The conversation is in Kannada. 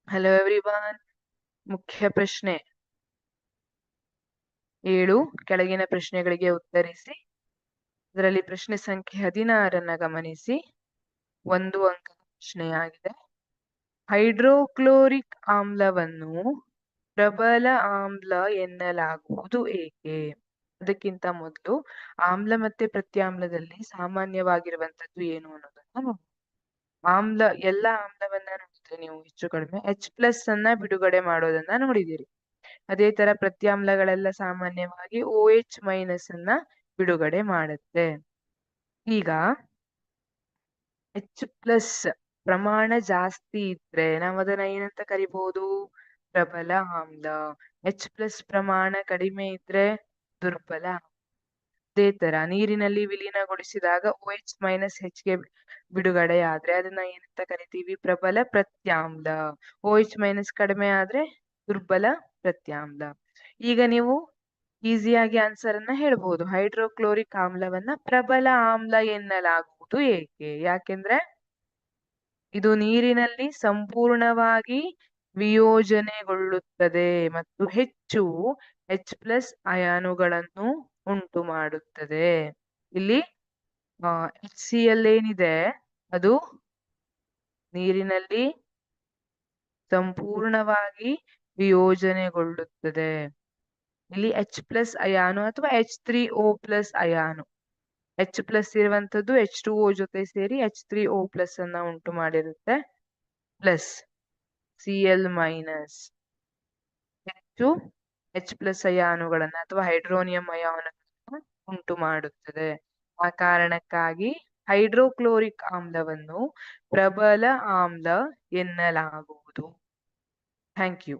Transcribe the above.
Hello everyone. ಮುಖ್ಯ ಪ್ರಶ್ನೆ 7 ಕೆಳಗಿನ ಪ್ರಶ್ನೆಗಳಿಗೆ ಉತ್ತರಿಸಿ. ಇದರಲ್ಲಿ ಪ್ರಶ್ನೆ ಸಂಖ್ಯೆ 16 ಗಮನಿಸಿ. 1 ಅಂಕದ ಪ್ರಶ್ನೆಯಾಗಿದೆ. ಹೈಡ್ರೋಕ್ಲೋರಿಕ್ ಆಮ್ಲವನ್ನು ಪ್ರಬಲ ಆಮ್ಲ ಎನ್ನಲಾಗುವುದು ಏಕೆ? ಅದಕ್ಕಿಂತ ಮೊದಲು ಆಮ್ಲ ಮತ್ತೆ ಪ್ರತ್ಯಾಮ್ಲದಲ್ಲಿ ಸಾಮಾನ್ಯವಾಗಿರುವಂತದ್ದು ಏನು ಅನ್ನೋದನ್ನ ನೋಡಿ. ಎಲ್ಲ ಆಮ್ಲವನ್ನ ನೋಡಿದ್ರೆ ನೀವು ಹೆಚ್ಚು ಕಡಿಮೆ H+ ಅನ್ನ ಬಿಡುಗಡೆ ಮಾಡೋದನ್ನ ನೋಡಿದಿರಿ. ಅದೇ ತರ ಪ್ರತ್ಯಾಮ್ಲಗಳೆಲ್ಲ ಸಾಮಾನ್ಯವಾಗಿ OH- ಅನ್ನ ಬಿಡುಗಡೆ ಮಾಡುತ್ತೆ. ಈಗ H+ ಪ್ರಮಾಣ ಜಾಸ್ತಿ ಇದ್ರೆ ನಾವು ಅದನ್ನ ಏನಂತ ಕರಿಬಹುದು? ಪ್ರಬಲ ಆಮ್ಲ. H+ ಪ್ರಮಾಣ ಕಡಿಮೆ ಇದ್ರೆ ದುರ್ಬಲ. ಅದೇ ತರ ನೀರಿನಲ್ಲಿ ವಿಲೀನಗೊಳಿಸಿದಾಗ OH- Hಗೆ ಬಿಡುಗಡೆ ಆದ್ರೆ ಅದನ್ನ ಏನಂತ ಕರಿತೀವಿ? ಪ್ರಬಲ ಪ್ರತ್ಯಾಮ್ಲ. OH- ಕಡಿಮೆ ಆದ್ರೆ ದುರ್ಬಲ ಪ್ರತ್ಯಾಮ್ಲ. ಈಗ ನೀವು ಈಸಿಯಾಗಿ ಆನ್ಸರ್ ಅನ್ನ ಹೇಳ್ಬಹುದು. ಹೈಡ್ರೋಕ್ಲೋರಿಕ್ ಆಮ್ಲವನ್ನ ಪ್ರಬಲ ಆಮ್ಲ ಎನ್ನಲಾಗುವುದು ಏಕೆ? ಯಾಕೆಂದ್ರೆ ಇದು ನೀರಿನಲ್ಲಿ ಸಂಪೂರ್ಣವಾಗಿ ವಿಯೋಜನೆಗೊಳ್ಳುತ್ತದೆ ಮತ್ತು ಹೆಚ್ಚು H+ ಅಯಾನುಗಳನ್ನು ಉಂಟು ಮಾಡುತ್ತದೆ. ಇಲ್ಲಿ HCl ಏನಿದೆ ಅದು ನೀರಿನಲ್ಲಿ ಸಂಪೂರ್ಣವಾಗಿ ವಿಯೋಜನೆಗೊಳ್ಳುತ್ತದೆ. ಇಲ್ಲಿ H+ ಅಯಾನು ಅಥವಾ H3O+ ಅಯಾನು. H+ ಇರುವಂತದ್ದು H2O ಜೊತೆ ಸೇರಿ H3O+ ಅನ್ನ ಉಂಟು ಮಾಡಿರುತ್ತೆ. ಪ್ಲಸ್ Cl- ಹೆಚ್ಚು H+ ಅಯಾನುಗಳನ್ನ ಅಥವಾ ಹೈಡ್ರೋನಿಯಂ ಅಯಾನುಗಳನ್ನ ಉಂಟು ಮಾಡುತ್ತದೆ. ಆ ಕಾರಣಕ್ಕಾಗಿ ಹೈಡ್ರೋಕ್ಲೋರಿಕ್ ಆಮ್ಲವನ್ನು ಪ್ರಬಲ ಆಮ್ಲ ಎನ್ನಲಾಗುವುದು. Thank you.